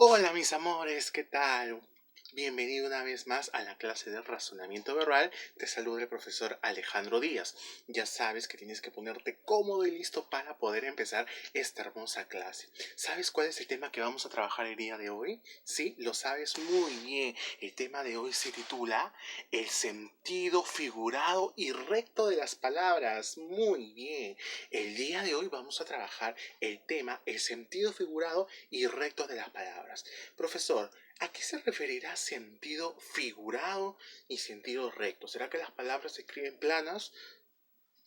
Hola mis amores, ¿qué tal? Bienvenido una vez más a la clase de razonamiento verbal. Te saluda el profesor Alejandro Díaz. Ya sabes que tienes que ponerte cómodo y listo para poder empezar esta hermosa clase. ¿Sabes cuál es el tema que vamos a trabajar el día de hoy? Sí, lo sabes muy bien. El tema de hoy se titula El sentido figurado y recto de las palabras. Muy bien. El día de hoy vamos a trabajar el tema El sentido figurado y recto de las palabras. Profesor, ¿a qué se referirá sentido figurado y sentido recto? ¿Será que las palabras se escriben planas?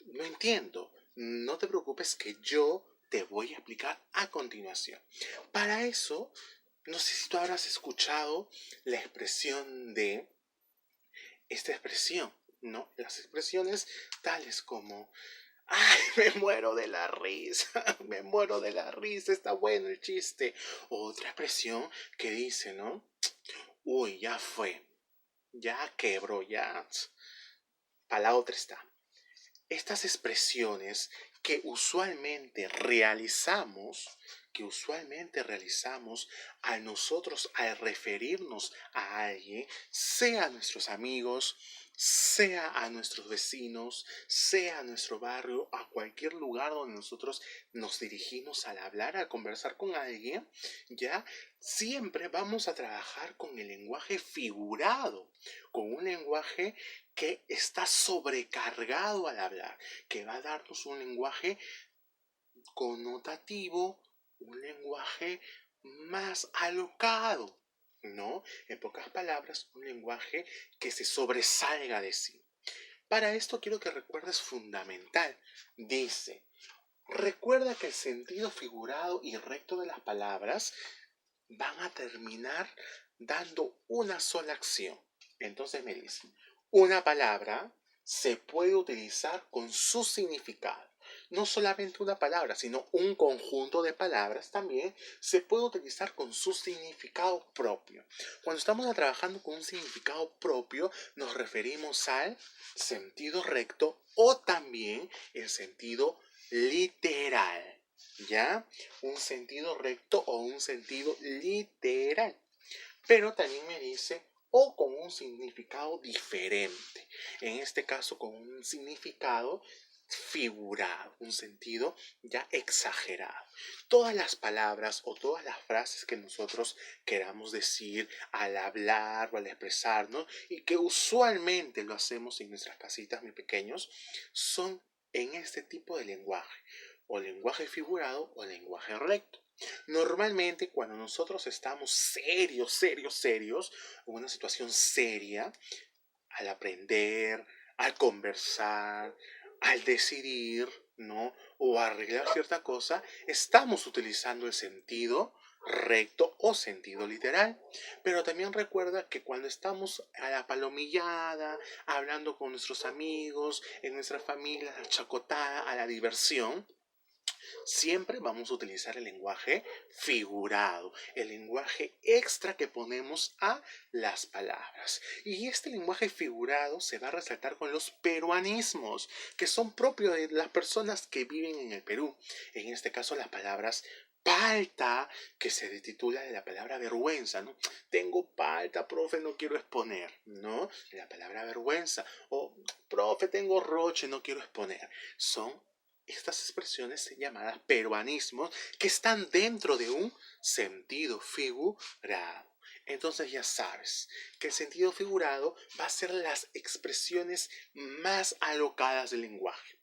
No entiendo. No te preocupes que yo te voy a explicar a continuación. Para eso, no sé si tú habrás escuchado la expresión de esta expresión, ¿no? Las expresiones tales como ¡ay, me muero de la risa! Me muero de la risa, está bueno el chiste. Otra expresión que dice, ¿no? Uy, ya fue, ya quebró, ya. Para la otra está. Estas expresiones que usualmente realizamos a nosotros al referirnos a alguien, sea a nuestros amigos, sea a nuestros vecinos, sea a nuestro barrio, a cualquier lugar donde nosotros nos dirigimos al hablar, al conversar con alguien, ya siempre vamos a trabajar con el lenguaje figurado, con un lenguaje que está sobrecargado al hablar, que va a darnos un lenguaje connotativo, un lenguaje más alocado, ¿no? En pocas palabras, un lenguaje que se sobresalga de sí. Para esto quiero que recuerdes fundamental. Dice, recuerda que el sentido figurado y recto de las palabras van a terminar dando una sola acción. Entonces me dice, una palabra se puede utilizar con su significado. No solamente una palabra, sino un conjunto de palabras también se puede utilizar con su significado propio. Cuando estamos trabajando con un significado propio, nos referimos al sentido recto o también el sentido literal. ¿Ya? Un sentido recto o un sentido literal. Pero también me dice o con un significado diferente. En este caso con un significado figurado, un sentido ya exagerado. Todas las palabras o todas las frases que nosotros queramos decir al hablar o al expresarnos y que usualmente lo hacemos en nuestras casitas, mis pequeños, son en este tipo de lenguaje, o lenguaje figurado o lenguaje recto. Normalmente cuando nosotros estamos serios, en una situación seria, al aprender, al conversar, al decidir, ¿no? O arreglar cierta cosa, estamos utilizando el sentido recto o sentido literal. Pero también recuerda que cuando estamos a la palomillada, hablando con nuestros amigos, en nuestra familia, a la chacotada, a la diversión, siempre vamos a utilizar el lenguaje figurado, el lenguaje extra que ponemos a las palabras. Y este lenguaje figurado se va a resaltar con los peruanismos, que son propios de las personas que viven en el Perú. En este caso, las palabras palta, que se titula de la palabra vergüenza, ¿no? Tengo palta, profe, no quiero exponer, ¿no? La palabra vergüenza. O, profe, tengo roche, no quiero exponer. Son estas expresiones llamadas peruanismos que están dentro de un sentido figurado. Entonces ya sabes que el sentido figurado va a ser las expresiones más alocadas del lenguaje.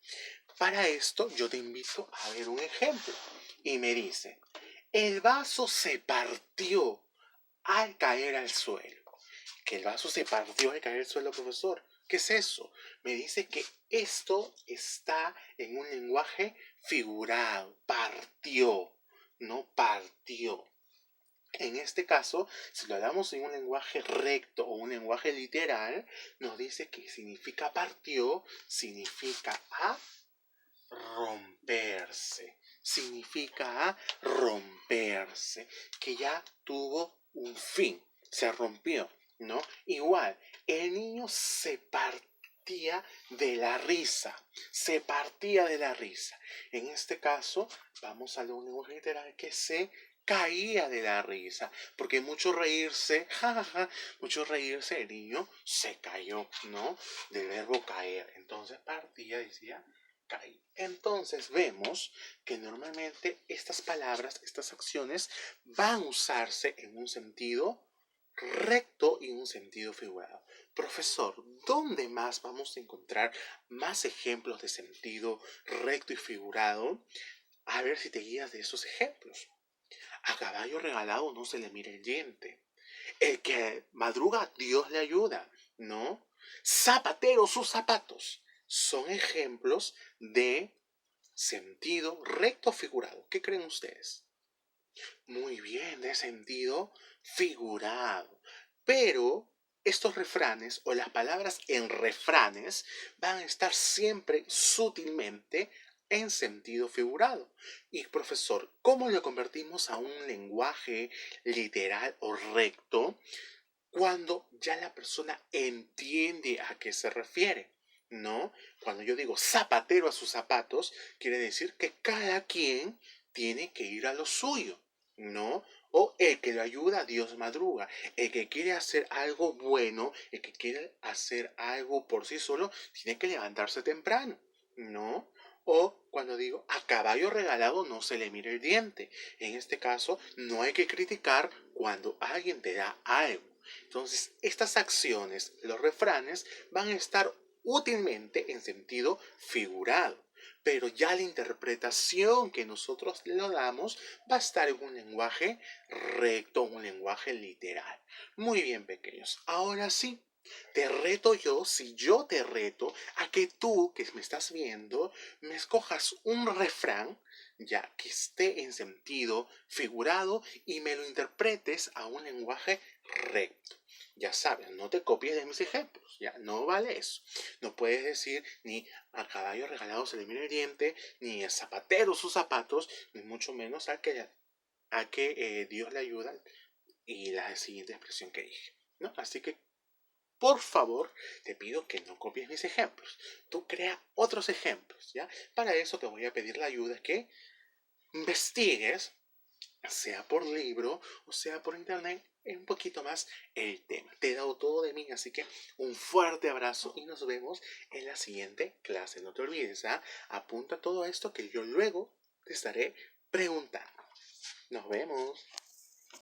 Para esto yo te invito a ver un ejemplo y me dice, el vaso se partió al caer al suelo. Que el vaso se partió al caer al suelo, profesor. ¿Qué es eso? Me dice que esto está en un lenguaje figurado. Partió, no partió. En este caso, si lo hablamos en un lenguaje recto o un lenguaje literal, nos dice que significa partió, significa a romperse. Significa a romperse, que ya tuvo un fin, se rompió, ¿no? Igual, el niño se partía de la risa, se partía de la risa. En este caso, vamos a un lenguaje literal que se caía de la risa, porque mucho reírse, jajaja, mucho reírse, el niño se cayó, ¿no? Del verbo caer. Entonces partía, decía, caí. Entonces vemos que normalmente estas palabras, estas acciones van a usarse en un sentido recto y un sentido figurado. Profesor, ¿dónde más vamos a encontrar más ejemplos de sentido recto y figurado? A ver si te guías de esos ejemplos. A caballo regalado no se le mira el diente. El que madruga, Dios le ayuda, ¿no? Zapatero sus zapatos. Son ejemplos de sentido recto figurado. ¿Qué creen ustedes? Muy bien, de sentido figurado. Pero estos refranes o las palabras en refranes van a estar siempre sutilmente en sentido figurado. Y profesor, ¿cómo lo convertimos a un lenguaje literal o recto cuando ya la persona entiende a qué se refiere? ¿No? Cuando yo digo zapatero a sus zapatos, quiere decir que cada quien tiene que ir a lo suyo, ¿no? O el que lo ayuda, Dios madruga. El que quiere hacer algo bueno, el que quiere hacer algo por sí solo, tiene que levantarse temprano, ¿no? O cuando digo a caballo regalado no se le mira el diente. En este caso, no hay que criticar cuando alguien te da algo. Entonces, estas acciones, los refranes, van a estar útilmente en sentido figurado, pero ya la interpretación que nosotros le damos va a estar en un lenguaje recto, un lenguaje literal. Muy bien, pequeños. Ahora sí, te reto yo, si yo te reto, a que tú, que me estás viendo, me escojas un refrán, ya que esté en sentido figurado y me lo interpretes a un lenguaje recto. Ya sabes, no te copies de mis ejemplos, ya no vale eso. No puedes decir ni a caballo regalado se le mira el diente, ni a zapatero sus zapatos, ni mucho menos a que Dios le ayuda y la siguiente expresión que dije, ¿no? Así que por favor, te pido que no copies mis ejemplos. Tú crea otros ejemplos, ¿ya? Para eso te voy a pedir la ayuda que investigues, sea por libro o sea por internet, un poquito más el tema. Te he dado todo de mí, así que un fuerte abrazo y nos vemos en la siguiente clase. No te olvides, ¿ah? Apunta todo esto que yo luego te estaré preguntando. Nos vemos.